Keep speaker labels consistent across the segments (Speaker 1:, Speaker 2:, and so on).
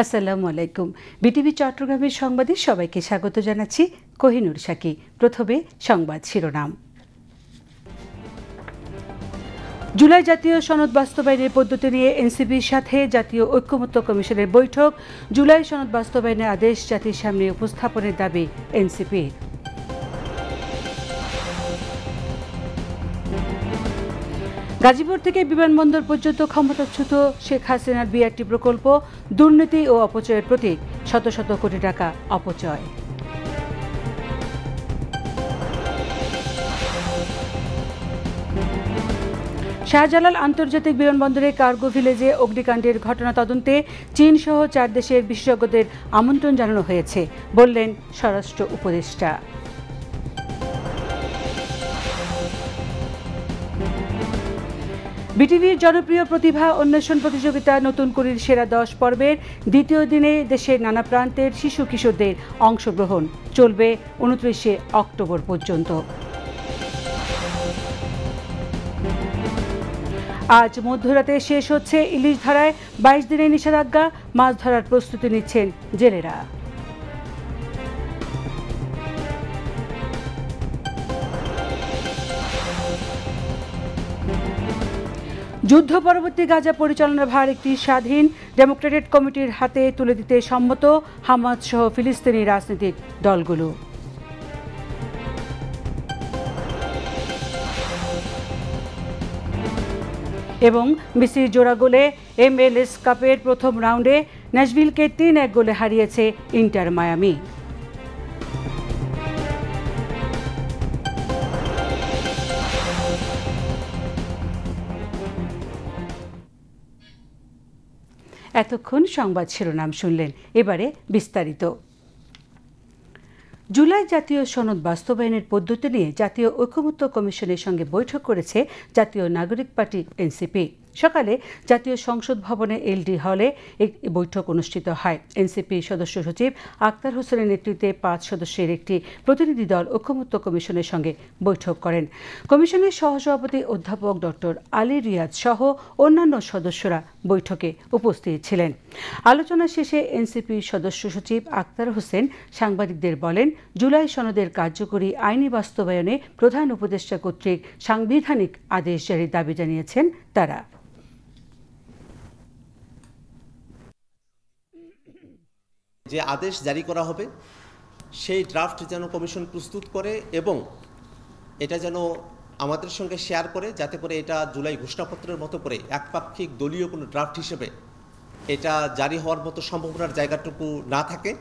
Speaker 1: আসসালামু আলাইকুম। বিটিভি চট্টগ্রামের সংবাদে সবাইকে স্বাগত জানাচ্ছি। কোহিনুর শাকি। প্রথমে সংবাদ শিরোনাম। জুলাই জাতীয় সনদ বাস্তবায়নের পদ্ধতি নিয়ে এনসিপির সাথে জাতীয় ঐক্যমত্য কমিশনের বৈঠক। জুলাই সনদ বাস্তবায়নের আদেশ জাতির সামনে উপস্থাপনের দাবি এনসিপির। গাজীপুর থেকে বিমানবন্দর পর্যন্ত ক্ষমতাচ্যুত শেখ হাসিনার বিআরটি প্রকল্প দুর্নীতি ও অপচয়ের প্রতীক, শত শত কোটি টাকা অপচয়। শাহজালাল আন্তর্জাতিক বিমানবন্দরে কার্গো ভিলেজে অগ্নিকাণ্ডের ঘটনা তদন্তে চীন সহ 4 দেশের বিশেষজ্ঞদের আমন্ত্রণ জানানো হয়েছে, বললেন স্বরাষ্ট্র উপদেষ্টা। বিটিভির জনপ্রিয় প্রতিভা অন্বেষণ প্রতিযোগিতা নতুন কুড়ির সেরা 10 পর্বের দ্বিতীয় দিনে দেশের নানা প্রান্তের শিশু কিশোরদের অংশগ্রহণ চলবে 29শে অক্টোবর পর্যন্ত। আজ মধ্যরাতে শেষ হচ্ছে ইলিশ ধরায় 22 দিনের নিষেধাজ্ঞা। মাছ ধরার প্রস্তুতি নিচ্ছেন জেলেরা। যুদ্ধ পরবর্তী গাজা পরিচালনার ভার একটি স্বাধীন ডেমোক্রেটিক কমিটির হাতে তুলে দিতে সম্মত হামাস সহ ফিলিস্তিনি রাজনৈতিক দলগুলো। এবং মেসির জোড়া গোলে MLS কাপের প্রথম রাউন্ডে ন্যাশভিলকে 3-1 গোলে হারিয়েছে ইন্টার মায়ামি। এতক্ষণ সংবাদ শিরোনাম শুনলেন, এবারে বিস্তারিত। জুলাই জাতীয় সনদ বাস্তবায়নের পদ্ধতি নিয়ে জাতীয় ঐক্যমত্য কমিশনের সঙ্গে বৈঠক করেছে জাতীয় নাগরিক পার্টি এনসিপি। সকালে জাতীয় সংসদ ভবনে এলডি হলে এক বৈঠক অনুষ্ঠিত হয়। এনসিপি সদস্য সচিব আক্তার হোসেনের নেতৃত্বে 5 সদস্যের একটি প্রতিনিধি দল ঐক্যমত্য কমিশনের সঙ্গে বৈঠক করেন। কমিশনের সহসভাপতি অধ্যাপক ডক্টর আলী রিয়াজ সহ অন্যান্য সদস্যরা বৈঠকে উপস্থিত ছিলেন। আলোচনা শেষে এনসিপি সদস্য সচিব আক্তার হোসেন সাংবাদিকদের বলেন, জুলাই সনদের কার্যকরী আইনি বাস্তবায়নে প্রধান উপদেষ্টা কর্তৃক সাংবিধানিক আদেশ জারির দাবি জানিয়েছেন তারা।
Speaker 2: যে আদেশ জারি করা হবে সেই ড্রাফট যেন কমিশন প্রস্তুত করে এবং এটা যেন আমাদের সঙ্গে শেয়ার করে, যাতে করে এটা জুলাই ঘোষণাপত্রের মতো করে একপাক্ষিক দলীয় কোনো ড্রাফট হিসেবে এটা জারি হওয়ার মতো সম্ভাবনার জায়গাটুকু না থাকে,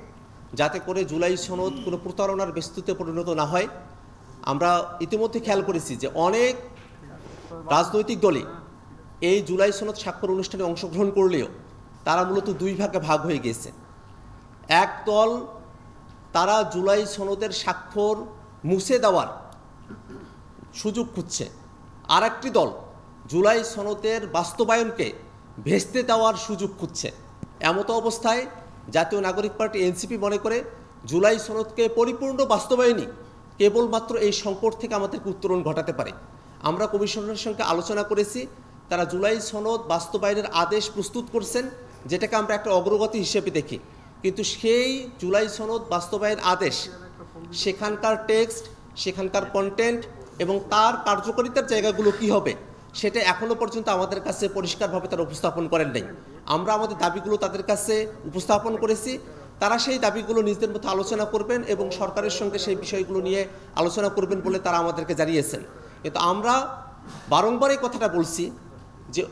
Speaker 2: যাতে করে জুলাই সনদ কোনো প্রতারণার বস্তুতে পরিণত না হয়। আমরা ইতিমধ্যে খেয়াল করেছি যে অনেক রাজনৈতিক দলই এই জুলাই সনদ স্বাক্ষর অনুষ্ঠানে অংশগ্রহণ করলেও তারা মূলত 2 ভাগে ভাগ হয়ে গেছে। এক দল তারা জুলাই সনদের স্বাক্ষর মুছে দেওয়ার সুযোগ খুঁজছে, আর একটি দল জুলাই সনদের বাস্তবায়নকে ভেস্তে দেওয়ার সুযোগ খুঁজছে। এমতো অবস্থায় জাতীয় নাগরিক পার্টি এনসিপি মনে করে জুলাই সনদকে পরিপূর্ণ বাস্তবায়নই কেবলমাত্র এই সংকট থেকে আমাদেরকে উত্তরণ ঘটাতে পারে। আমরা কমিশনের সঙ্গে আলোচনা করেছি, তারা জুলাই সনদ বাস্তবায়নের আদেশ প্রস্তুত করছেন, যেটাকে আমরা একটা অগ্রগতি হিসেবে দেখি। কিন্তু সেই জুলাই সনদ বাস্তবায়ন আদেশ, সেখানকার টেক্সট, সেখানকার কন্টেন্ট এবং তার কার্যকারিতার জায়গাগুলো কি হবে সেটা এখনও পর্যন্ত আমাদের কাছে পরিষ্কারভাবে তারা উপস্থাপন করেন নাই। আমরা আমাদের দাবিগুলো তাদের কাছে উপস্থাপন করেছি, তারা সেই দাবিগুলো নিজেদের মধ্যে আলোচনা করবেন এবং সরকারের সঙ্গে সেই বিষয়গুলো নিয়ে আলোচনা করবেন বলে তারা আমাদেরকে জানিয়েছেন। কিন্তু আমরা বারংবার এই কথাটা বলছি যে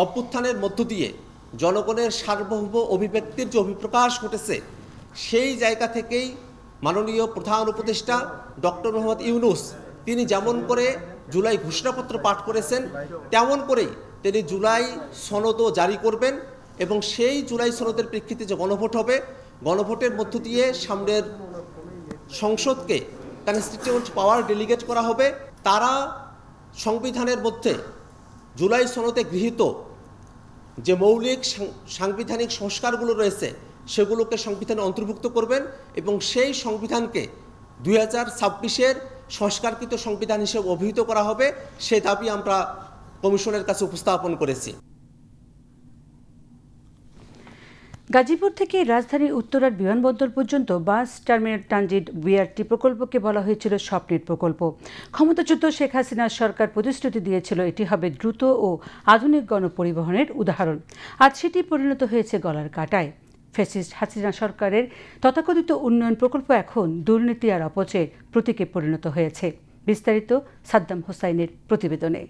Speaker 2: অভ্যুত্থানের মধ্য দিয়ে জনগণের সার্বভৌম অভিব্যক্তির যে অভিপ্রকাশ ঘটেছে, সেই জায়গা থেকেই মাননীয় প্রধান উপদেষ্টা ডক্টর মোহাম্মদ ইউনূস তিনি যেমন করে জুলাই ঘোষণাপত্র পাঠ করেছেন, তেমন করেই তিনি জুলাই সনদও জারি করবেন এবং সেই জুলাই সনদের প্রেক্ষিতে যে গণভোট হবে, গণভোটের মধ্য দিয়ে সামনের সংসদকে কনস্টিটিউয়েন্ট পাওয়ার ডেলিগেট করা হবে। তারা সংবিধানের মধ্যে জুলাই সনদে গৃহীত যে মৌলিক সাংবিধানিক সংস্কারগুলো রয়েছে সেগুলোকে সংবিধানে অন্তর্ভুক্ত করবেন এবং সেই সংবিধানকে 2026-এর সংস্কারকৃত সংবিধান হিসেবে অভিহিত করা হবে। সেই দাবি আমরা কমিশনের কাছে উপস্থাপন করেছি।
Speaker 1: গাজীপুর থেকে রাজধানীর উত্তরার বিমানবন্দর পর্যন্ত বাস টার্মিনাল ট্রানজিট বিআরটি প্রকল্পকে বলা হয়েছিল স্বপ্নের প্রকল্প। ক্ষমতাচ্যুত শেখ হাসিনার সরকার প্রতিশ্রুতি দিয়েছিল এটি হবে দ্রুত ও আধুনিক গণপরিবহনের উদাহরণ। আজ সেটি পরিণত হয়েছে গলার কাঁটায়। ফ্যাসিস্ট হাসিনা সরকারের তথাকথিত উন্নয়ন প্রকল্প এখন দুর্নীতি আর অপচয়ের প্রতীকে পরিণত হয়েছে। বিস্তারিত সাদ্দাম হোসাইনের প্রতিবেদনে।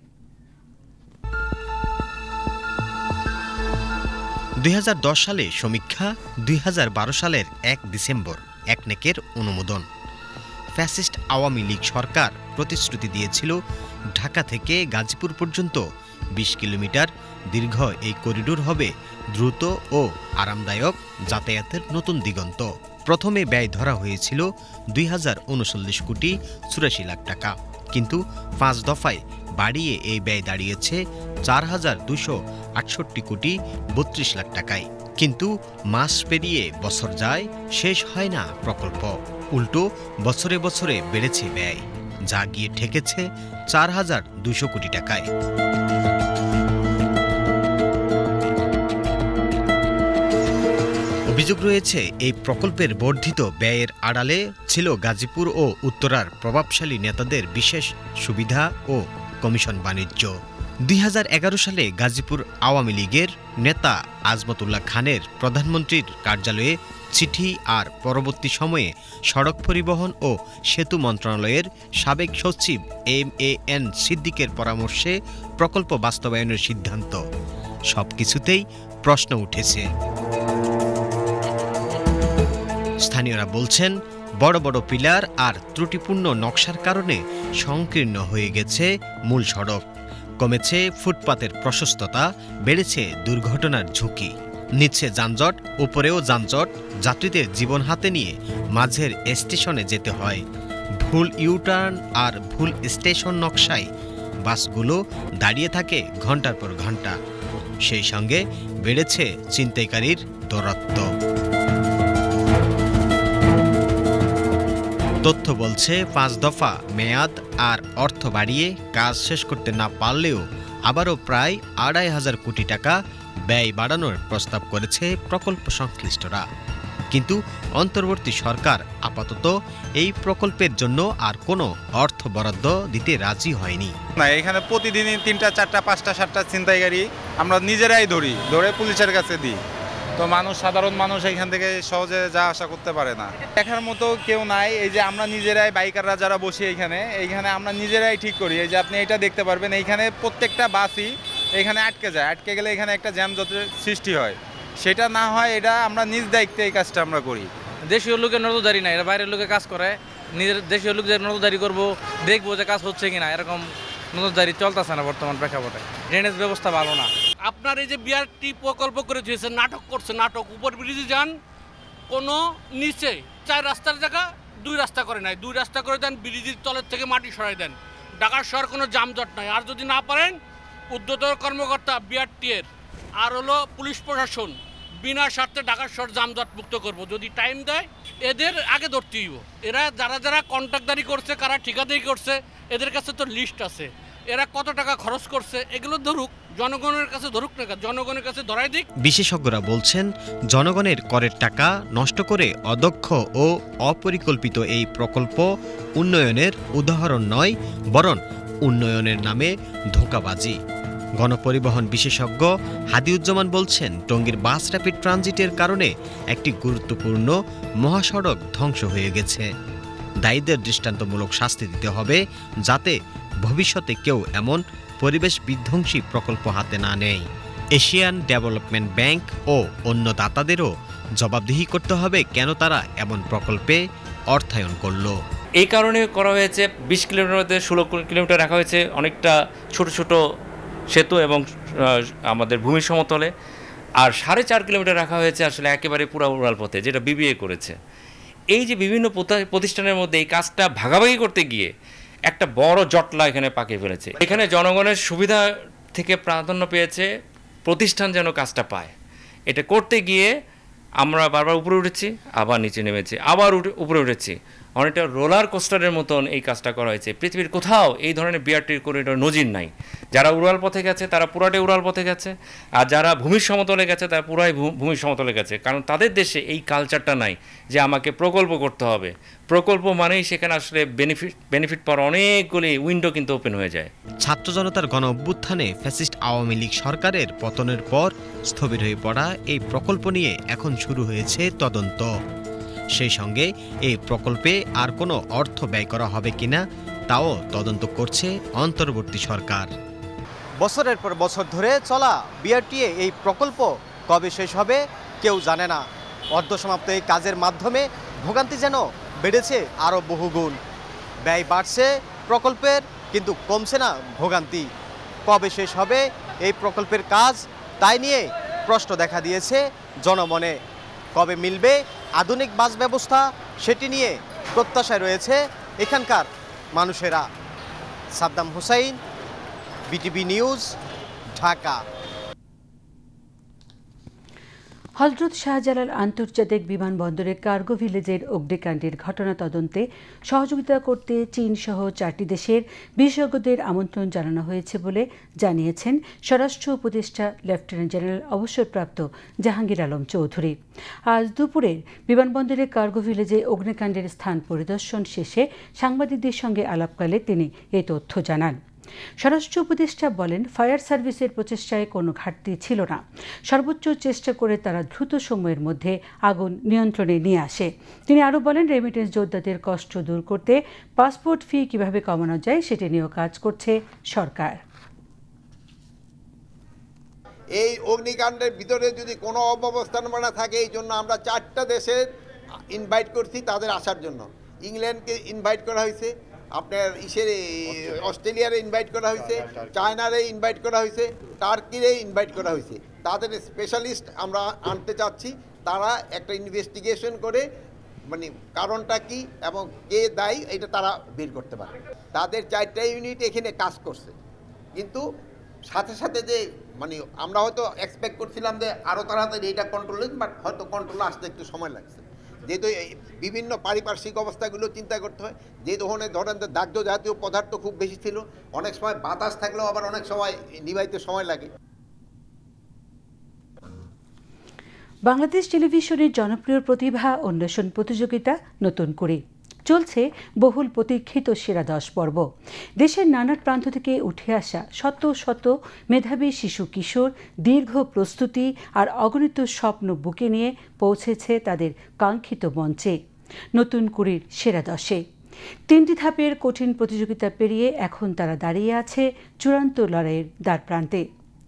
Speaker 3: 2010 সালে সমীক্ষা, 2012 সালের 1 ডিসেম্বর একনেকের অনুমোদন। ফ্যাসিস্ট আওয়ামী লীগ সরকার প্রতিশ্রুতি দিয়েছিল ঢাকা থেকে গাজীপুর পর্যন্ত 20 কিলোমিটার দীর্ঘ এই করিডোর হবে দ্রুত ও আরামদায়ক যাতায়াতের নতুন দিগন্ত। প্রথমে ব্যয় ধরা হয়েছিল 2039 কোটি 84 লাখ টাকা, কিন্তু 5 দফায় বাড়িয়ে এই ব্যয় দাঁড়িয়েছে 4,268 কোটি 32 লাখ টাকায়। কিন্তু মাস পেরিয়ে বছর যায়, শেষ হয় না প্রকল্প। উল্টো বছরে বছরে বেড়েছে ব্যয়, যা গিয়ে ঠেকেছে 4,200 কোটি টাকায়। অভিযোগ রয়েছে এই প্রকল্পের বর্ধিত ব্যয়ের আড়ালে ছিল গাজীপুর ও উত্তরার প্রভাবশালী নেতাদের বিশেষ সুবিধা ও কমিশন বাণিজ্য। 2011 সালে গাজীপুর আওয়ামী লীগের নেতা আজমতুল্লাহ খানের প্রধানমন্ত্রীর কার্যালয়ে চিঠি আর পরবর্তী সময়ে সড়ক পরিবহন ও সেতু মন্ত্রণালয়ের সাবেক সচিব MAN সিদ্দিকের পরামর্শে প্রকল্প বাস্তবায়নের সিদ্ধান্ত। সবকিছুতেই প্রশ্ন উঠেছে। স্থানীয়রা বলছেন, বড় বড় পিলার আর ত্রুটিপূর্ণ নকশার কারণে সংকীর্ণ হয়ে গেছে মূল সড়ক, কমেছে ফুটপাতের প্রশস্ততা, বেড়েছে দুর্ঘটনার ঝুঁকি। নিচে যানজট, উপরেও যানজট, যাত্রীদের জীবন হাতে নিয়ে মাঝের স্টেশনে যেতে হয়। ভুল ইউটার্ন আর ভুল স্টেশন নকশায় বাসগুলো দাঁড়িয়ে থাকে ঘন্টার পর ঘন্টা। সেই সঙ্গে বেড়েছে ছিনতাইকারীর দৌরাত্ম্য। তথ্য বলছে 5 দফা মেয়াদ আর অর্থ বাড়িয়ে কাজ শেষ করতে না পারলেও আবারও প্রায় 2,500 কোটি টাকা ব্যয় বাড়ানোর প্রস্তাব করেছে প্রকল্প সংশ্লিষ্টরা। কিন্তু অন্তর্বর্তী সরকার আপাতত এই প্রকল্পের জন্য আর কোনো অর্থ বরাদ্দ দিতে রাজি হয়নি।
Speaker 4: না, এখানে প্রতিদিনই 3টা 4টা 5টা 7টা ছিনতাইকারী আমরা নিজেরাই ধরে পুলিশের কাছে দিই। তো সাধারণ মানুষ এখান থেকে সহজে যা আশা করতে পারে না। দেখার মতো কেউ নাই। এই যে আমরা নিজেরাই বাইকাররা যারা বসি এইখানে আমরা নিজেরাই ঠিক করি। এই যে আপনি এটা দেখতে পারবেন, এইখানে প্রত্যেকটা বাসই এখানে আটকে যায়। আটকে গেলে এখানে একটা জ্যামজটের সৃষ্টি হয়। সেটা না হয়, এটা আমরা নিজ দায়িত্বে এই কাজটা আমরা করি।
Speaker 5: দেশীয় লোকের নজরদারি নাই, এরা বাইরের লোকে কাজ করে। নিজের দেশীয় লোক যে নজরদারি করবো, দেখবো যে কাজ হচ্ছে কিনা, এরকম নজরদারি চলতেছে না বর্তমান প্রেক্ষাপটে। ড্রেনেজ ব্যবস্থা ভালো না।
Speaker 6: আপনার এই যে বিআরটি প্রকল্প করে দিয়েছে, নাটক করছে, নাটক। উপর ব্রিজে যান, কোনো নিচে 4 রাস্তার জায়গা 2 রাস্তা করে নাই, 2 রাস্তা করে দেন, ব্রিজের তলের থেকে মাটি সরাই দেন। ঢাকার শহর কোনো জামজট নাই। আর যদি না পারেন, উদ্যোতন কর্মকর্তা বিআরটি এর আর হলো পুলিশ প্রশাসন বিনা স্বার্থে ঢাকার শহর জামজট মুক্ত করবো। যদি টাইম দেয়, এদের আগে ধরতে হইব। এরা যারা কন্ট্রাক্টদারি করছে, কারা ঠিকাদারি করছে, এদের কাছে তো লিস্ট আছে। এরা কত টাকা খরচ করছে, এগুলো ধরুক, জনগণের কাছে ধরুক না, জনগণের কাছে ধরাই দিক।
Speaker 3: বিশেষজ্ঞরা বলছেন, জনগণের করের টাকা নষ্ট করে অদক্ষ ও অপরিকল্পিত এই প্রকল্প উন্নয়নের উদাহরণ নয়, বরং উন্নয়নের নামে ধোঁকাবাজি। গণপরিবহন বিশেষজ্ঞ হাদিউজ্জামান বলছেন, টঙ্গীর বাস র্যাপিড ট্রানজিটের কারণে একটি গুরুত্বপূর্ণ মহাসড়ক ধ্বংস হয়ে গেছে। দায়ীদের দৃষ্টান্তমূলক শাস্তি দিতে হবে, যাতে ভবিষ্যতে কেউ এমন পরিবেশ বিধ্বংসী প্রকল্প হাতে না নেয়। এশিয়ান ডেভেলপমেন্ট ব্যাংক ও অন্য দাতাদেরও জবাবদিহি করতে হবে কেন তারা এমন প্রকল্পে অর্থায়ন করল।
Speaker 7: এই কারণে করা হয়েছে 20 কিলোমিটার মধ্যে 16 কিলোমিটার রাখা হয়েছে অনেকটা ছোট ছোট সেতু এবং আমাদের ভূমি সমতলে, আর 4.5 কিলোমিটার রাখা হয়েছে আসলে একেবারে পুরো উড়াল পথে, যেটা বিবিএ করেছে। এই যে বিভিন্ন প্রতিষ্ঠানের মধ্যে এই কাজটা ভাগাভাগি করতে গিয়ে একটা বড় জটলা এখানে পাকিয়ে ফেলেছে। এখানে জনগণের সুবিধা থেকে প্রাধান্য পেয়েছে প্রতিষ্ঠান যেন কাজটা পায়। এটা করতে গিয়ে আমরা বারবার উপরে উঠেছি, আবার নিচে নেমেছি, আবার উপরে উঠেছি, অনেকটা রোলার কোস্টারের মতন এই কাজটা করা হয়েছে। পৃথিবীর কোথাও এই ধরনের বিআরটি করিডোর নজির নাই। যারা উড়াল পথে গেছে তারা পুরাটাই উড়াল পথে গেছে, আর যারা ভূমির সমতলে গেছে তারা পুরাই ভূমির সমতলে গেছে। কারণ তাদের দেশে এই কালচারটা নাই যে আমাকে প্রকল্প করতে হবে। প্রকল্প মানেই সেখানে আসলে বেনিফিট পাওয়ার অনেকগুলি উইন্ডো কিন্তু ওপেন হয়ে যায়।
Speaker 3: ছাত্র জনতার গণ অভ্যুত্থানে ফ্যাসিস্ট আওয়ামী লীগ সরকারের পতনের পর স্থবির হয়ে পড়া এই প্রকল্প নিয়ে এখন শুরু হয়েছে তদন্ত। সেই সঙ্গে এই প্রকল্পে আর কোনো অর্থ ব্যয় করা হবে কিনা তাও তদন্ত করছে অন্তর্বর্তী সরকার।
Speaker 8: বছরের পর বছর ধরে চলা বিআরটিএ এই প্রকল্প কবে শেষ হবে কেউ জানে না। অর্ধসমাপ্ত এই কাজের মাধ্যমে ভোগান্তি যেন বেড়েছে আরও বহুগুণ। ব্যয় বাড়ছে প্রকল্পের, কিন্তু কমছে না ভোগান্তি। কবে শেষ হবে এই প্রকল্পের কাজ তাই নিয়ে প্রশ্ন দেখা দিয়েছে জনমনে। কবে মিলবে আধুনিক বাস ব্যবস্থা সেটি নিয়ে প্রত্যাশায় রয়েছে এখানকার মানুষেরা। Saddam Hussain, BTV news, Dhaka.
Speaker 1: হযরত শাহজালাল আন্তর্জাতিক বিমানবন্দরে কার্গো ভিলেজের অগ্নিকাণ্ডের ঘটনা তদন্তে সহযোগিতা করতে চীন সহ 4টি দেশের বিশেষজ্ঞদের আমন্ত্রণ জানানো হয়েছে বলে জানিয়েছেন স্বরাষ্ট্র উপদেষ্টা লেফটেন্যান্ট জেনারেল অবসরপ্রাপ্ত জাহাঙ্গীর আলম চৌধুরী। আজ দুপুরে বিমানবন্দরের কার্গো ভিলেজে অগ্নিকাণ্ডের স্থান পরিদর্শন শেষে সাংবাদিকদের সঙ্গে আলাপকালে তিনি এই তথ্য জানান। স্বরাষ্ট্র উপদেষ্টা বলেন, ফায়ার সার্ভিসের প্রচেষ্টায় কোনো ঘাটতি ছিল না। সর্বোচ্চ চেষ্টা করে তারা দ্রুত সময়ের মধ্যে আগুন নিয়ন্ত্রণে নিয়ে আসে। তিনি আরও বলেন, রেমিটেন্স যোদ্ধাদের কষ্ট দূর করতে পাসপোর্ট ফি কিভাবে কমানো যায় সেটি নিয়েও কাজ করছে সরকার।
Speaker 9: এই অগ্নিকাণ্ডের ভিতরে যদি কোনো অব্যবস্থাপনা থাকে, এই জন্য আমরা 4টা দেশের ইনভাইট করছি তাদের আসার জন্য। ইংল্যান্ডকে ইনভাইট করা হয়েছে, আপনার অস্ট্রেলিয়ারে ইনভাইট করা হয়েছে, চায়নারে ইনভাইট করা হয়েছে, টার্কিরে ইনভাইট করা হয়েছে। তাদের স্পেশালিস্ট আমরা আনতে চাচ্ছি, তারা একটা ইনভেস্টিগেশন করে মানে কারণটা কি এবং কে দায়ী এটা তারা বের করতে পারে। তাদের 4টা ইউনিট এখানে কাজ করছে, কিন্তু সাথে সাথে যে মানে আমরা হয়তো এক্সপেক্ট করছিলাম যে আরও তাড়াতাড়ি এটা কন্ট্রোল, বাট হয়তো কন্ট্রোলে আসতে একটু সময় লাগছে। যেহেতু বিভিন্ন পারিপার্শ্বিক অবস্থাগুলো চিন্তা করতে হয়, যে ধরনের দাহ্য জাতীয় পদার্থ খুব বেশি ছিল, অনেক সময় বাতাস থাকলেও আবার অনেক সময় নিভাইতে সময় লাগে।
Speaker 1: বাংলাদেশ টেলিভিশনের জনপ্রিয় প্রতিভা অন্বেষণ প্রতিযোগিতা নতুন করে চলছে বহুল প্রতীক্ষিত সেরা 10 পর্ব। দেশের নানা প্রান্ত থেকে উঠে আসা শত শত মেধাবী শিশু কিশোর দীর্ঘ প্রস্তুতি আর অগণিত স্বপ্ন বুকে নিয়ে পৌঁছেছে তাদের কাঙ্ক্ষিত মঞ্চে নতুন কুড়ির সেরা 10-এ। 3টি ধাপের কঠিন প্রতিযোগিতা পেরিয়ে এখন তারা দাঁড়িয়ে আছে চূড়ান্ত লড়াইয়ের দ্বারপ্রান্তে।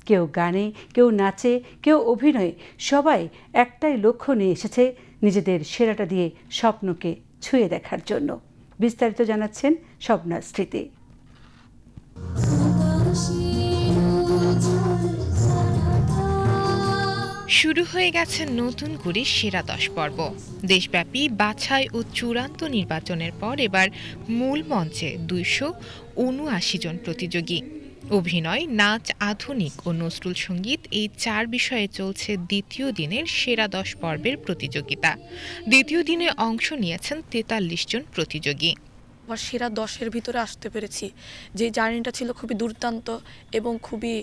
Speaker 1: কেউ গানে, কেউ নাচে, কেউ অভিনয়ে, সবাই একটাই লক্ষ্য নিয়ে এসেছে নিজেদের সেরাটা দিয়ে স্বপ্নকে ছুঁয়ে দেখার জন্য। বিস্তারিত জানাচ্ছেন স্বপ্না স্মৃতি।
Speaker 10: শুরু হয়ে গেছে নতুন করে সেরা 10 পর্ব। দেশব্যাপী বাছাই ও চূড়ান্ত নির্বাচনের পর এবার মূল মঞ্চে 279 জন প্রতিযোগী। অভিনয়, নাচ, আধুনিক ও নজরুল সঙ্গীত এই 4 বিষয়ে চলছে দ্বিতীয় দিনের সেরা 10 পর্বের প্রতিযোগিতা। দ্বিতীয় দিনে অংশ নিয়েছেন 43 জন প্রতিযোগী।
Speaker 11: সেরা 10-এর ভিতরে আসতে পেরেছি, যে জার্নিটা ছিল খুবই দুর্দান্ত এবং খুবই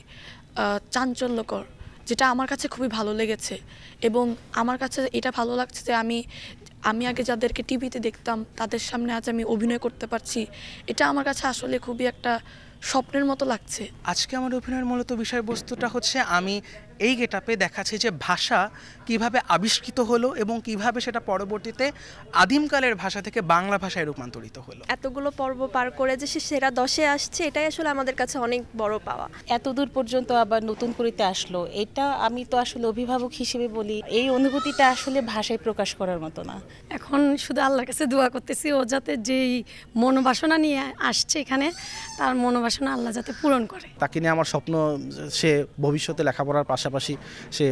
Speaker 11: চাঞ্চল্যকর, যেটা আমার কাছে খুবই ভালো লেগেছে। এবং আমার কাছে এটা ভালো লাগছে যে আমি আগে যাদেরকে টিভিতে দেখতাম তাদের সামনে আজ আমি অভিনয় করতে পারছি। এটা আমার কাছে আসলে খুবই একটা স্বপ্নের মতো লাগছে।
Speaker 12: আজকে আমার অভিনয়ের মূলত বিষয়বস্তুটা হচ্ছে আমি এই গেটআপে দেখাচ্ছি যে ভাষা কিভাবে আবিষ্কৃত হলো এবং কিভাবে সেটা পরবর্তীতে আদিমকালের ভাষা থেকে বাংলা ভাষায় রূপান্তরিত হলো।
Speaker 13: এতগুলো পর্ব পার করে যে সে সেরা 10-এ আসছে, এটাই আসলে আমাদের কাছে অনেক বড় পাওয়া।
Speaker 14: এত দূর পর্যন্ত আবার নতুন করিতে আসলো, এটা আমি তো আসলে অভিভাবক হিসেবে বলি, এই অনুভূতিটা আসলে ভাষায় প্রকাশ করার মতো না।
Speaker 15: এখন শুধু আল্লাহর কাছে দোয়া করতেছি ও যাতে যেই মনোবাসনা নিয়ে আসছে এখানে, তার মনোবাসনা আল্লাহ যাতে পূরণ করে।
Speaker 12: তাকে নিয়ে আমার স্বপ্ন, সে ভবিষ্যতে লেখাপড়ার পাশাপাশি সে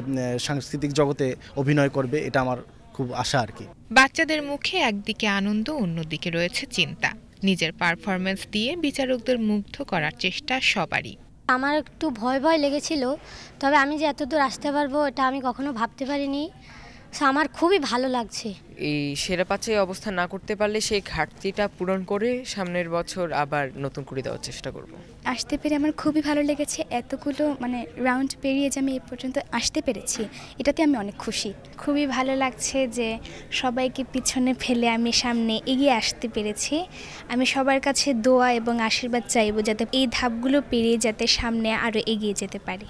Speaker 12: সাংস্কৃতিক জগতে অভিনয় করবে, এটা আমার খুব আশা আর কি।
Speaker 10: বাচ্চাদের মুখে একদিকে আনন্দ, অন্যদিকে রয়েছে চিন্তা। নিজের পারফরমেন্স দিয়ে বিচারকদের মুগ্ধ করার চেষ্টা সবারই।
Speaker 16: আমার একটু ভয় লেগেছিল, তবে আমি যে এত দূর আসতে পারবো এটা আমি কখনো ভাবতে পারিনি। আমার খুবই ভালো লাগছে।
Speaker 17: এই সেরা পাঁচে অবস্থান না করতে পারলে সেই ঘাটতিটা পূরণ করে সামনের বছর আবার নতুন করে দেওয়ার চেষ্টা করব।
Speaker 18: আসতে পেরে আমার খুবই ভালো লেগেছে, এতগুলো রাউন্ড পেরিয়ে যে আমি এই পর্যন্ত আসতে পেরেছি, এটাতে আমি অনেক খুশি।
Speaker 19: খুবই ভালো লাগছে যে সবাইকে পিছনে ফেলে আমি সামনে এগিয়ে আসতে পেরেছি। আমি সবার কাছে দোয়া এবং আশীর্বাদ চাইব যাতে এই ধাপগুলো পেরিয়ে যাতে সামনে আরও এগিয়ে যেতে পারি।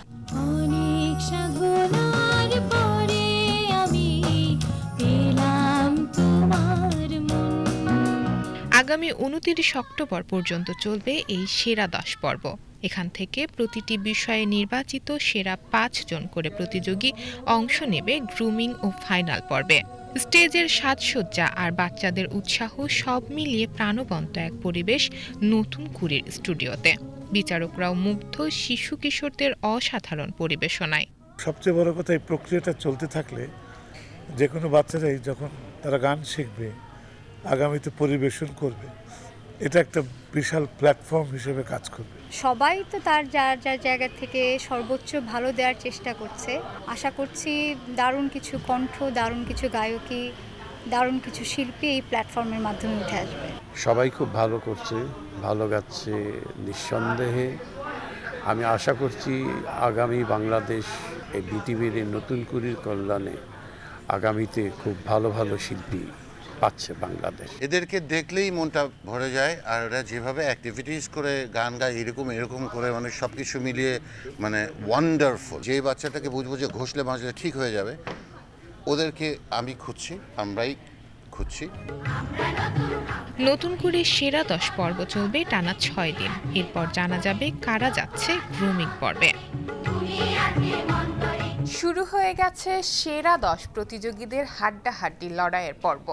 Speaker 10: আগামী 29 অক্টোবর পর্যন্ত চলবে এই সেরা 10 পর্ব। এখান থেকে প্রতিটি বিষয়ে নির্বাচিত সেরা 5 জন করে প্রতিযোগী অংশ নেবে গ্রুমিং ও ফাইনাল পর্বে। স্টেজের সাজসজ্জা আর বাচ্চাদের উৎসাহ সব মিলিয়ে প্রাণবন্ত এক পরিবেশ নতুন কুড়ির স্টুডিওতে। বিচারকরাও মুগ্ধ শিশু কিশোরদের অসাধারণ পরিবেশনায়।
Speaker 20: সবচেয়ে বড় কথা, এই প্রক্রিয়াটা চলতে থাকলে যে কোনো বাচ্চারাই যখন তারা গান শিখবে, আগামীতে পরিবেশন করবে, এটা একটা বিশাল প্ল্যাটফর্ম হিসেবে কাজ করবে।
Speaker 21: সবাই তো তার যার যার জায়গা থেকে সর্বোচ্চ ভালো দেওয়ার চেষ্টা করছে। আশা করছি দারুণ কিছু কণ্ঠ, দারুণ কিছু গায়কী, দারুণ কিছু শিল্পী এই প্ল্যাটফর্মের মাধ্যমে উঠে আসবে।
Speaker 22: সবাই খুব ভালো করছে, ভালো গাচ্ছে নিঃসন্দেহে। আমি আশা করছি আগামী বাংলাদেশ এই বিটিভির নতুন কুড়ির কল্যাণে আগামীতে খুব ভালো ভালো শিল্পী পাচ্ছে বাংলাদেশ।
Speaker 23: এদেরকে দেখলেই মনটা ভরে যায়, আর ওরা যেভাবে অ্যাক্টিভিটিস করে গান গায় এরকম করে সব কিছু মিলিয়ে ওয়ান্ডারফুল। যে বাচ্চাটাকে বুঝবো যে ঘষলে বাঁচলে ঠিক হয়ে যাবে, ওদেরকে আমি খুঁজছি, আমরাই খুঁজছি।
Speaker 10: নতুন করে সেরা 10 পর্ব চলবে টানা 6 দিন। এরপর জানা যাবে কারা যাচ্ছে গ্রুমিং পর্বে। শুরু হয়ে গেছে সেরা 10 প্রতিযোগীদের হাড্ডাহাড্ডি লড়াইয়ের পর্ব।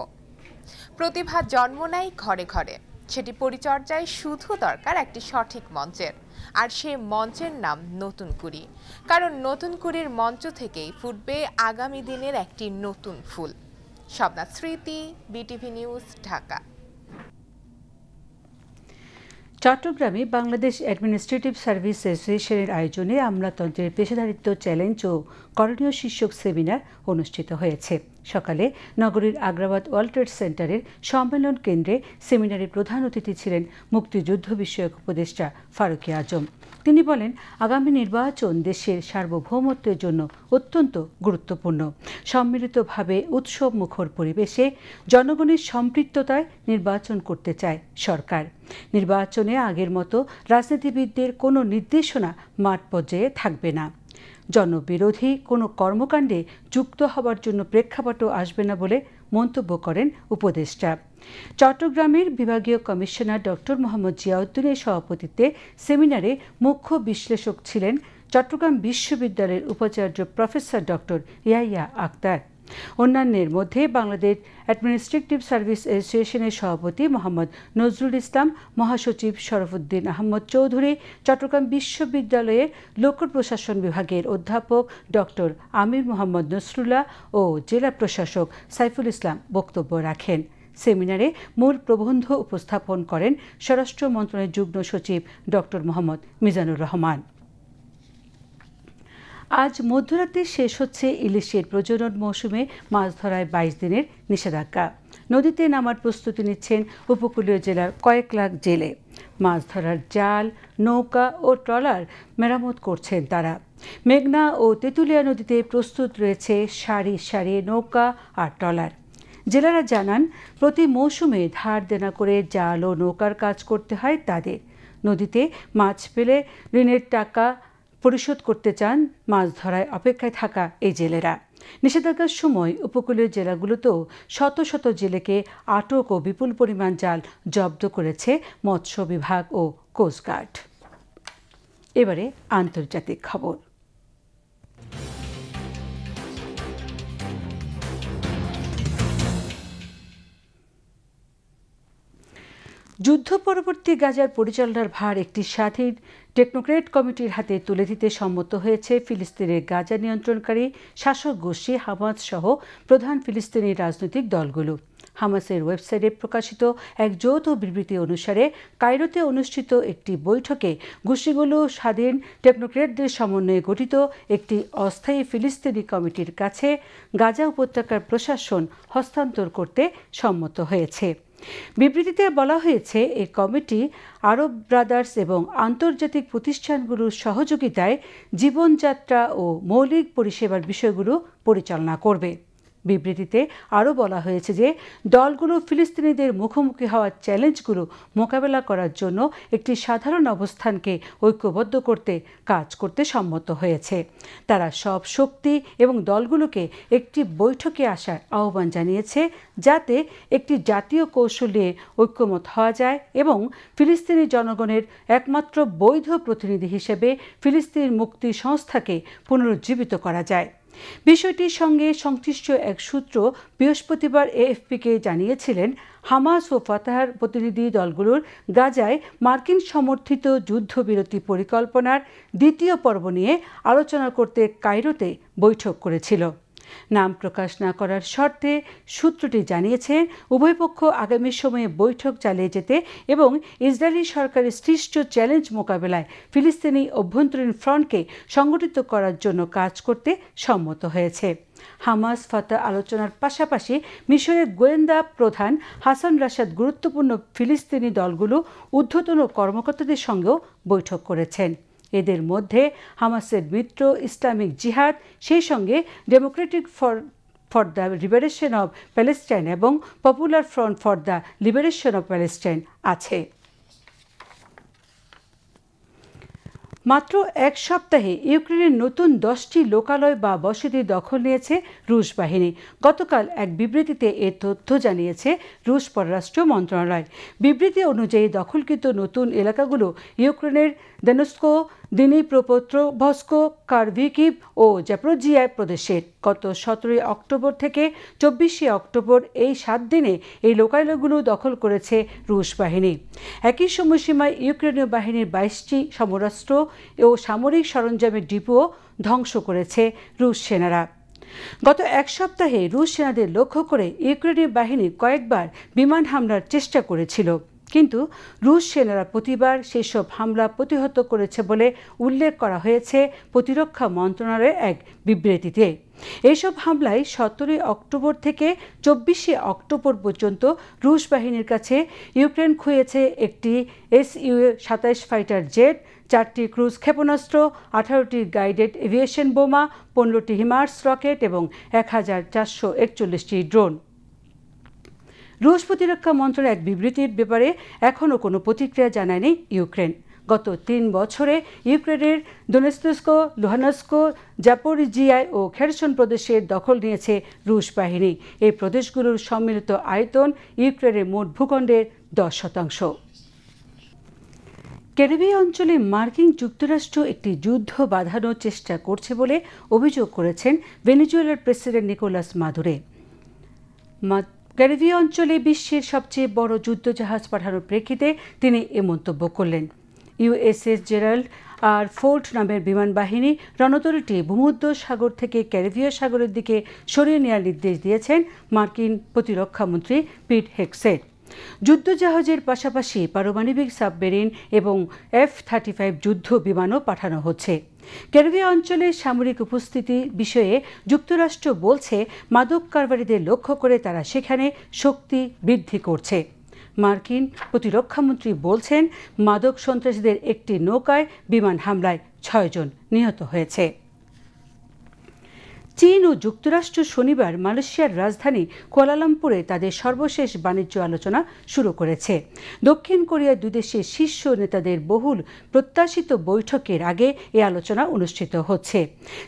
Speaker 10: প্রতিভা জন্ম নেয় ঘরে ঘরে, সেটি পরিচর্যায় শুধু দরকার একটি সঠিক মঞ্চের, আর সেই মঞ্চের নাম নতুন কুড়ি। কারণ নতুন কুড়ির মঞ্চ থেকেই ফুটবে আগামী দিনের একটি নতুন ফুল। শবনাথ স্মৃতি, বিটিভি নিউজ, ঢাকা।
Speaker 1: চট্টগ্রামে বাংলাদেশ অ্যাডমিনিস্ট্রেটিভ সার্ভিস অ্যাসোসিয়েশনের আয়োজনে আমলাতন্ত্রের পেশাদারিত্ব চ্যালেঞ্জ ও করণীয় শীর্ষক সেমিনার অনুষ্ঠিত হয়েছে। সকালে নগরীর আগ্রাবাদ ওয়ার্ল্ড ট্রেড সেন্টারের সম্মেলন কেন্দ্রে সেমিনারে প্রধান অতিথি ছিলেন মুক্তিযুদ্ধ বিষয়ক উপদেষ্টা ফারুকী আজম। তিনি বলেন, আগামী নির্বাচন দেশের সার্বভৌমত্বের জন্য অত্যন্ত গুরুত্বপূর্ণ। সম্মিলিতভাবে উৎসব মুখর পরিবেশে জনগণের সম্পৃক্ততায় নির্বাচন করতে চায় সরকার। নির্বাচনে আগের মতো রাজনীতিবিদদের কোনো নির্দেশনা মাঠ পর্যায়ে থাকবে না। জনবিরোধী কোনো কর্মকাণ্ডে যুক্ত হবার জন্য প্রেক্ষাপটও আসবে না বলে মন্তব্য করেন উপদেষ্টা। চট্টগ্রামের বিভাগীয় কমিশনার ডক্টর মোহাম্মদ জিয়াউদ্দিনের সভাপতিত্বে সেমিনারে মুখ্য বিশ্লেষক ছিলেন চট্টগ্রাম বিশ্ববিদ্যালয়ের উপাচার্য প্রফেসর ডক্টর ইয়াহিয়া আক্তার। অন্যান্যের মধ্যে বাংলাদেশ অ্যাডমিনিস্ট্রেটিভ সার্ভিস অ্যাসোসিয়েশনের সভাপতি মোহাম্মদ নজরুল ইসলাম, মহাসচিব শরফুদ্দিন আহমদ চৌধুরী, চট্টগ্রাম বিশ্ববিদ্যালয়ের লোক প্রশাসন বিভাগের অধ্যাপক ডক্টর আমির মোহাম্মদ নসরুল্লাহ ও জেলা প্রশাসক সাইফুল ইসলাম বক্তব্য রাখেন। সেমিনারে মূল প্রবন্ধ উপস্থাপন করেন স্বরাষ্ট্র মন্ত্রণালয়ের যুগ্ম সচিব ডক্টর মোহাম্মদ মিজানুর রহমান। আজ মধ্যরাতে শেষ হচ্ছে ইলিশের প্রজনন মৌসুমে মাছ ধরায় 22 দিনের নিষেধাজ্ঞা। নদীতে নামার প্রস্তুতি নিচ্ছেন উপকূলীয় জেলার কয়েক লাখ জেলে। মাছ ধরার জাল, নৌকা ও ট্রলার মেরামত করছেন তারা। মেঘনা ও তেঁতুলিয়া নদীতে প্রস্তুত রয়েছে সারি সারি নৌকা আর ট্রলার। জেলারা জানান, প্রতি মৌসুমে ধার দেনা করে জাল ও নৌকার কাজ করতে হয় তাদের। নদীতে মাছ পেলে ঋণের টাকা পরিশোধ করতে চান মাছ ধরায় অপেক্ষায় থাকা এই জেলেরা। নিষেধাজ্ঞার সময় উপকূলীয় জেলাগুলোতেও শত শত জেলেকে আটক ও বিপুল পরিমাণ জাল জব্দ করেছে মৎস্য বিভাগ ও কোস্টগার্ড। এবারে আন্তর্জাতিক খবর। যুদ্ধ পরবর্তী গাজার পরিচালনার ভার একটি স্বাধীন টেকনোক্রেট কমিটির হাতে তুলে দিতে সম্মত হয়েছে ফিলিস্তিনের গাজা নিয়ন্ত্রণকারী শাসক গোষ্ঠী হামাস সহ প্রধান ফিলিস্তিনি রাজনৈতিক দলগুলো। হামাসের ওয়েবসাইটে প্রকাশিত এক যৌথ বিবৃতি অনুসারে কায়রোতে অনুষ্ঠিত একটি বৈঠকে গোষ্ঠীগুলো স্বাধীন টেকনোক্রেটদের সমন্বয়ে গঠিত একটি অস্থায়ী ফিলিস্তিনি কমিটির কাছে গাজা উপত্যকার প্রশাসন হস্তান্তর করতে সম্মত হয়েছে। বিবৃতিতে বলা হয়েছে এই কমিটি আরব ব্রাদার্স এবং আন্তর্জাতিক প্রতিষ্ঠানগুলোর সহযোগিতায় জীবনযাত্রা ও মৌলিক পরিষেবার বিষয়গুলো পরিচালনা করবে। বিবৃতিতে আরও বলা হয়েছে যে দলগুলো ফিলিস্তিনিদের মুখোমুখি হওয়ার চ্যালেঞ্জগুলো মোকাবেলা করার জন্য একটি সাধারণ অবস্থানকে ঐক্যবদ্ধ করতে কাজ করতে সম্মত হয়েছে। তারা সব শক্তি এবং দলগুলোকে একটি বৈঠকে আসার আহ্বান জানিয়েছে যাতে একটি জাতীয় কৌশল নিয়ে ঐক্যমত হওয়া যায় এবং ফিলিস্তিনি জনগণের একমাত্র বৈধ প্রতিনিধি হিসেবে ফিলিস্তিন মুক্তি সংস্থাকে পুনরুজ্জীবিত করা যায়। বিষয়টির সঙ্গে সংশ্লিষ্ট এক সূত্র বৃহস্পতিবার এএফপিকে জানিয়েছিলেন হামাস ও ফাতাহার প্রতিনিধি দলগুলোর গাজায় মার্কিন সমর্থিত যুদ্ধবিরতি পরিকল্পনার দ্বিতীয় পর্ব নিয়ে আলোচনা করতে কায়রোতে বৈঠক করেছিল। নাম প্রকাশ না করার শর্তে সূত্রটি জানিয়েছে উভয় পক্ষ আগামী সময়ে বৈঠক চালিয়ে যেতে এবং ইসরায়েলি সরকারের সৃষ্ট চ্যালেঞ্জ মোকাবেলায় ফিলিস্তিনি অভ্যন্তরীণ ফ্রন্টকে সংগঠিত করার জন্য কাজ করতে সম্মত হয়েছে। হামাস ফাতাহ আলোচনার পাশাপাশি মিশরের গোয়েন্দা প্রধান হাসান রাশাদ গুরুত্বপূর্ণ ফিলিস্তিনি দলগুলো ঊর্ধ্বতন কর্মকর্তাদের সঙ্গেও বৈঠক করেছেন। এদের মধ্যে হামাসের মিত্র ইসলামিক জিহাদ, সেই সঙ্গে Democratic for the Liberation of Palestine এবং Popular Front for the Liberation of Palestine আছে। মাত্র এক সপ্তাহে ইউক্রেনের নতুন 10টি লোকালয় বা বসতি দখল নিয়েছে রুশ বাহিনী। গতকাল এক বিবৃতিতে এ তথ্য জানিয়েছে রুশ পররাষ্ট্র মন্ত্রণালয়। বিবৃতি অনুযায়ী দখলকৃত নতুন এলাকাগুলো ইউক্রেনের দনেৎস্ক, দিনিপ্রোপেট্রোভস্ক, কারভিকিভ ও জাপোরিজিয়া প্রদেশের। গত 17 অক্টোবর থেকে 24 অক্টোবর এই 7 দিনে এই লোকালয়গুলো দখল করেছে রুশ বাহিনী। একই সময়সীমায় ইউক্রেনীয় বাহিনীর 22টি সমরাস্ত্র ও সামরিক সরঞ্জামের ডিপোও ধ্বংস করেছে রুশ সেনারা। গত এক সপ্তাহে রুশ সেনাদের লক্ষ্য করে ইউক্রেনীয় বাহিনী কয়েকবার বিমান হামলার চেষ্টা করেছিল, কিন্তু রুশ সেনারা প্রতিবার সেসব হামলা প্রতিহত করেছে বলে উল্লেখ করা হয়েছে প্রতিরক্ষা মন্ত্রণালয়ের এক বিবৃতিতে। এইসব হামলায় 17 অক্টোবর থেকে 24 অক্টোবর পর্যন্ত রুশ বাহিনীর কাছে ইউক্রেন খুঁয়েছে একটি Su-27 ফাইটার জেট, 4টি ক্রুজ ক্ষেপণাস্ত্র, 18টি গাইডেড এভিয়েশন বোমা, 15টি হিমার্স রকেট এবং 1441টি ড্রোন। রুশ প্রতিরক্ষা মন্ত্রণালয়ের এক বিবৃতির ব্যাপারে এখনও কোনো প্রতিক্রিয়া জানায়নি ইউক্রেন। গত 3 বছরে ইউক্রেনের দনেৎস্ক, লুহানস্ক, জাপোরিজিয়া ও খেরসন প্রদেশের দখল নিয়েছে রুশ বাহিনী। এই প্রদেশগুলোর সম্মিলিত আয়তন ইউক্রেনের মোট ভূখণ্ডের 10%। ক্যারিবীয় অঞ্চলে মার্কিন যুক্তরাষ্ট্র একটি যুদ্ধ বাঁধানোর চেষ্টা করছে বলে অভিযোগ করেছেন ভেনেজুয়েলার প্রেসিডেন্ট নিকোলাস মাদুরো। ক্যারিবীয় অঞ্চলে বিশ্বের সবচেয়ে বড় যুদ্ধজাহাজ পাঠানোর প্রেক্ষিতে তিনি এ মন্তব্য করলেন। ইউএসএস জেরাল্ড আর ফোর্ট নামের বিমান বাহিনী রণতরীটি ভূমধ্য সাগর থেকে ক্যারিবীয় সাগরের দিকে সরিয়ে নেওয়ার নির্দেশ দিয়েছেন মার্কিন প্রতিরক্ষামন্ত্রী পিট হেগসেট। যুদ্ধজাহাজের পাশাপাশি পারমাণবিক সাবমেরিন এবং F-35 যুদ্ধ বিমানও পাঠানো হচ্ছে। ক্যারিবীয় অঞ্চলে সামরিক উপস্থিতি বিষয়ে যুক্তরাষ্ট্র বলছে মাদক কারবারিদের লক্ষ্য করে তারা সেখানে শক্তি বৃদ্ধি করছে। মার্কিন প্রতিরক্ষামন্ত্রী বলছেন মাদক সন্ত্রাসীদের একটি নৌকায় বিমান হামলায় 6 জন নিহত হয়েছে। চীন ও যুক্তরাষ্ট্র শনিবার মালয়েশিয়ার রাজধানী কুয়ালালামপুরে তাদের সর্বশেষ বাণিজ্য আলোচনা শুরু করেছে। দক্ষিণ কোরিয়ার দুই দেশের শীর্ষ নেতাদের বহুল প্রত্যাশিত বৈঠকের আগে এই আলোচনা অনুষ্ঠিত হচ্ছে।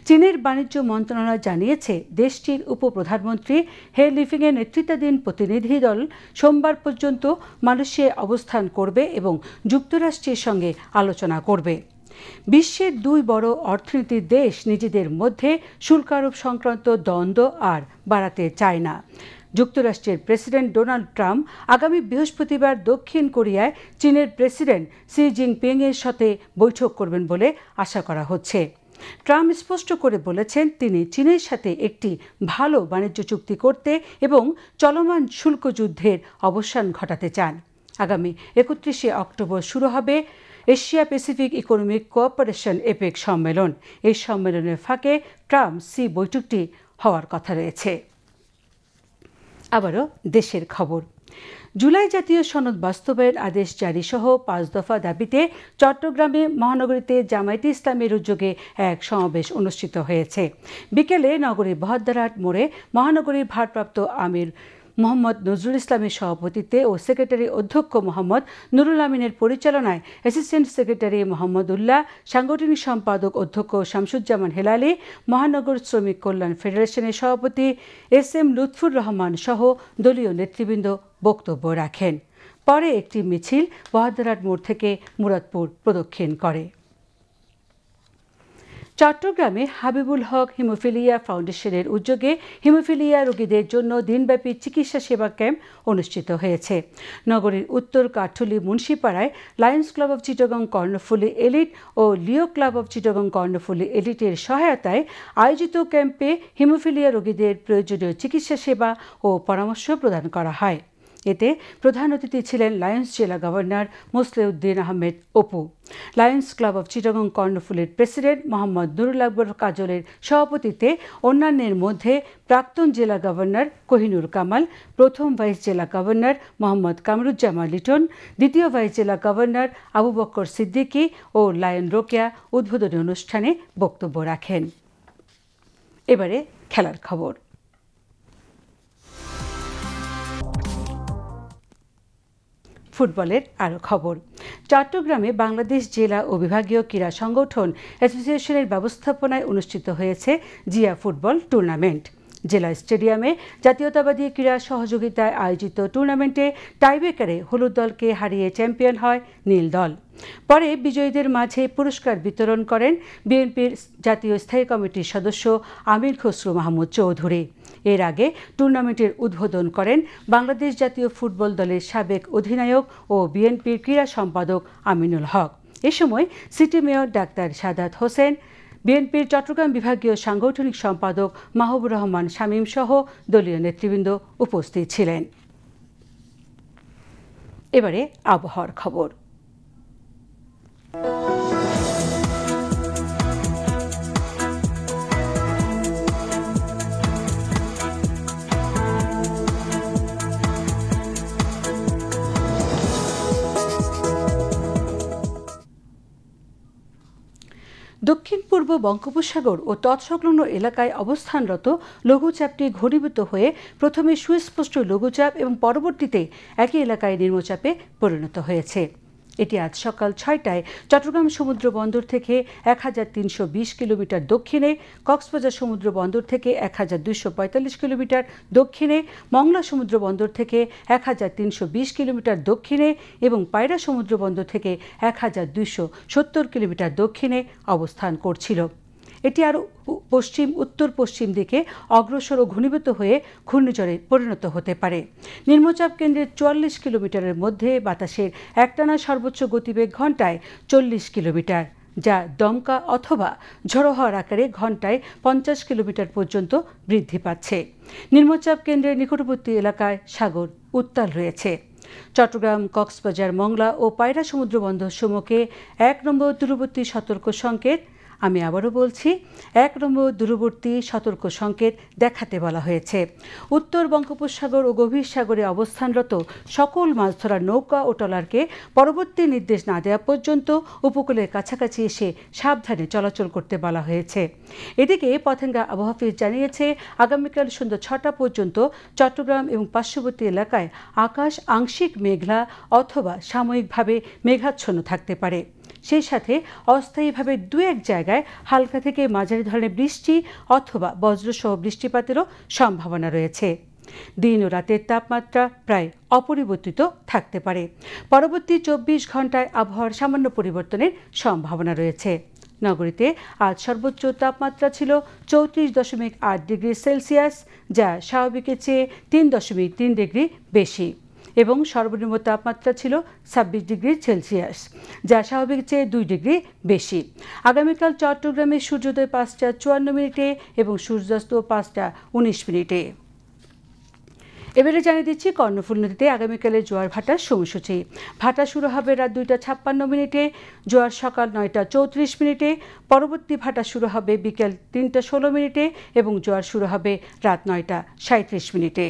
Speaker 1: চীনের বাণিজ্য মন্ত্রণালয় জানিয়েছে দেশটির উপপ্রধানমন্ত্রী হে লিফিংয়ের নেতৃত্বাধীন প্রতিনিধি দল সোমবার পর্যন্ত মালয়েশিয়ায় অবস্থান করবে এবং যুক্তরাষ্ট্রের সঙ্গে আলোচনা করবে। বিশ্বের 2 বড় অর্থনীতির দেশ নিজেদের মধ্যে শুল্ক আরোপ সংক্রান্ত দ্বন্দ্ব আর বাড়াতে চায় না। যুক্তরাষ্ট্রের প্রেসিডেন্ট ডোনাল্ড ট্রাম্প আগামী বৃহস্পতিবার দক্ষিণ কোরিয়ায় চীনের প্রেসিডেন্ট শি জিনপিং এর সাথে বৈঠক করবেন বলে আশা করা হচ্ছে। ট্রাম্প স্পষ্ট করে বলেছেন তিনি চীনের সাথে একটি ভালো বাণিজ্য চুক্তি করতে এবং চলমান শুল্ক যুদ্ধের অবসান ঘটাতে চান। আগামী 31শে অক্টোবর শুরু হবে Asia Pacific economic cooperation epic সম্মেলন। এই সম্মেলনের ফাঁকে ট্রাম্প সি বৈঠকটি হওয়ার কথা রয়েছে। আবারও দেশের খবর। জুলাই জাতীয় সনদ বাস্তবায়ন আদেশ জারি সহ 5 দফা দাবিতে চট্টগ্রামে মহানগরীতে জামায়াতে ইসলামের উদ্যোগে এক সমাবেশ অনুষ্ঠিত হয়েছে। বিকেলে নগরীর বহদ্দারহাট মোড়ে মহানগরীর ভারপ্রাপ্ত আমির মোহাম্মদ নজরুল ইসলামের সভাপতিত্বে ও সেক্রেটারি অধ্যক্ষ মোহাম্মদ নুরুল আমিনের পরিচালনায় অ্যাসিস্ট্যান্ট সেক্রেটারি মোহাম্মদ উল্লাহ, সাংগঠনিক সম্পাদক অধ্যক্ষ শামসুজ্জামান হেলালি, মহানগর শ্রমিক কল্যাণ ফেডারেশনের সভাপতি SM লুৎফুর রহমান সহ দলীয় নেতৃবৃন্দ বক্তব্য রাখেন। পরে একটি মিছিল বহদ্দারহাট মোড় থেকে মুরাদপুর প্রদক্ষিণ করে। চট্টগ্রামে হাবিবুল হক হিমোফিলিয়া ফাউন্ডেশনের উদ্যোগে হিমোফিলিয়া রোগীদের জন্য দিনব্যাপী চিকিৎসা সেবা ক্যাম্প অনুষ্ঠিত হয়েছে। নগরীর উত্তর কাঠুলি মুন্সিপাড়ায় Lions club of Chittagong Karnaphuli elite ও Leo club of Chittagong Karnaphuli এলিটের সহায়তায় আয়োজিত ক্যাম্পে হিমোফিলিয়া রোগীদের প্রয়োজনীয় চিকিৎসা সেবা ও পরামর্শ প্রদান করা হয়। এতে প্রধান অতিথি ছিলেন লায়ন্স জেলা governor Mosleuddin Ahmed Apu. Lions club of Chittagong কর্ণফুলীর প্রেসিডেন্ট মোহাম্মদ নুরুল আকবর কাজলের সভাপতিত্বে অন্যান্যের মধ্যে প্রাক্তন জেলা গভর্নর কোহিনুর কামাল, প্রথম ভাইস জেলা গভর্নর মোহাম্মদ কামরুজ্জামান লিটন, দ্বিতীয় ভাইস জেলা গভর্নর আবু বক্কর সিদ্দিকী ও লায়ন রোকেয়া উদ্বোধনী অনুষ্ঠানে বক্তব্য রাখেন। এবারে খেলার খবর। ফুটবলের আরও খবর। চট্টগ্রামে বাংলাদেশ জেলা ও বিভাগীয় ক্রীড়া সংগঠন অ্যাসোসিয়েশনের ব্যবস্থাপনায় অনুষ্ঠিত হয়েছে জিয়া ফুটবল টুর্নামেন্ট। জেলা স্টেডিয়ামে জাতীয়তাবাদী ক্রীড়া সহযোগিতায় আয়োজিত টুর্নামেন্টে টাইব্রেকারে হলুদ দলকে হারিয়ে চ্যাম্পিয়ন হয় নীল দল। পরে বিজয়ীদের মাঝে পুরস্কার বিতরণ করেন বিএনপির জাতীয় স্থায়ী কমিটির সদস্য আমির খসরু মাহমুদ চৌধুরী। এর আগে টুর্নামেন্টের উদ্বোধন করেন বাংলাদেশ জাতীয় ফুটবল দলের সাবেক অধিনায়ক ও বিএনপির ক্রীড়া সম্পাদক আমিনুল হক। এ সময় city mayor doctor Sadat Hossain, বিএনপির চট্টগ্রাম বিভাগীয় সাংগঠনিক সম্পাদক মাহবুর রহমান শামীম সহ দলীয় নেতৃবৃন্দ উপস্থিত ছিলেন। এবারে আবহাওয়ার খবর। দক্ষিণ পূর্ব বঙ্গোপসাগর ও তৎসংলগ্ন এলাকায় অবস্থানরত লঘুচাপটি ঘনীভূত হয়ে প্রথমে সুস্পষ্ট লঘুচাপ এবং পরবর্তীতে একই এলাকায় নিম্নচাপে পরিণত হয়েছে। এটি আজ সকাল 6টায় চট্টগ্রাম সমুদ্র বন্দর থেকে 1320 কিলোমিটার দক্ষিণে, কক্সবাজার সমুদ্র বন্দর থেকে 1245 কিলোমিটার দক্ষিণে, মংলা সমুদ্র বন্দর থেকে 1320 কিলোমিটার দক্ষিণে এবং পায়রা সমুদ্র বন্দর থেকে 1270 কিলোমিটার দক্ষিণে অবস্থান করছিল। এটি আরও পশ্চিম উত্তর পশ্চিম দিকে অগ্রসর ও ঘনীভূত হয়ে ঘূর্ণিঝড়ে পরিণত হতে পারে। নিম্নচাপ কেন্দ্রের 44 কিলোমিটারের মধ্যে বাতাসের একটানা সর্বোচ্চ গতিবেগ ঘন্টায় 40 কিলোমিটার, যা দমকা অথবা ঝড়ো হওয়ার আকারে ঘন্টায় 50 কিলোমিটার পর্যন্ত বৃদ্ধি পাচ্ছে। নিম্নচাপ কেন্দ্রের নিকটবর্তী এলাকায় সাগর উত্তাল রয়েছে। চট্টগ্রাম, কক্সবাজার, মংলা ও পায়রা সমুদ্র বন্দর সমূহকে 1 নম্বর দূরবর্তী সতর্ক সংকেত, আমি আবারও বলছি 1 নম্বর দূরবর্তী সতর্ক সংকেত দেখাতে বলা হয়েছে। উত্তর বঙ্গোপসাগর ও গভীর সাগরে অবস্থানরত সকল মাছ ধরার নৌকা ও ট্রলারকে পরবর্তী নির্দেশ না দেওয়া পর্যন্ত উপকূলের কাছাকাছি এসে সাবধানে চলাচল করতে বলা হয়েছে। এদিকে পতেঙ্গা আবহাওয়া অফিস জানিয়েছে আগামীকাল সন্ধ্যা 6টা পর্যন্ত চট্টগ্রাম এবং পার্শ্ববর্তী এলাকায় আকাশ আংশিক মেঘলা অথবা সাময়িকভাবে মেঘাচ্ছন্ন থাকতে পারে। সেই সাথে অস্থায়ীভাবে 2-1 জায়গায় হালকা থেকে মাঝারি ধরনের বৃষ্টি অথবা বজ্রসহ বৃষ্টিপাতেরও সম্ভাবনা রয়েছে। দিন ও রাতের তাপমাত্রা প্রায় অপরিবর্তিত থাকতে পারে। পরবর্তী 24 ঘন্টায় আবহাওয়ার সামান্য পরিবর্তনের সম্ভাবনা রয়েছে। নগরীতে আজ সর্বোচ্চ তাপমাত্রা ছিল 34.8 ডিগ্রি সেলসিয়াস, যা স্বাভাবিকের চেয়ে 3.3 ডিগ্রি বেশি। এবং সর্বনিম্ন তাপমাত্রা ছিল 26 ডিগ্রি সেলসিয়াস, যা স্বাভাবিক চেয়ে 2 ডিগ্রি বেশি। আগামীকাল চট্টগ্রামে সূর্যোদয় 5টা 54 মিনিটে এবং সূর্যাস্ত 5টা 19 মিনিটে। এবারে জানিয়ে দিচ্ছি কর্ণফুলী নদীতে আগামীকালের জোয়ার ভাটার সময়সূচি। ভাটা শুরু হবে রাত 2টা 56 মিনিটে, জোয়ার সকাল 9টা 34 মিনিটে, পরবর্তী ভাটা শুরু হবে বিকেল 3টা 16 মিনিটে এবং জোয়ার শুরু হবে রাত 9টা 37 মিনিটে।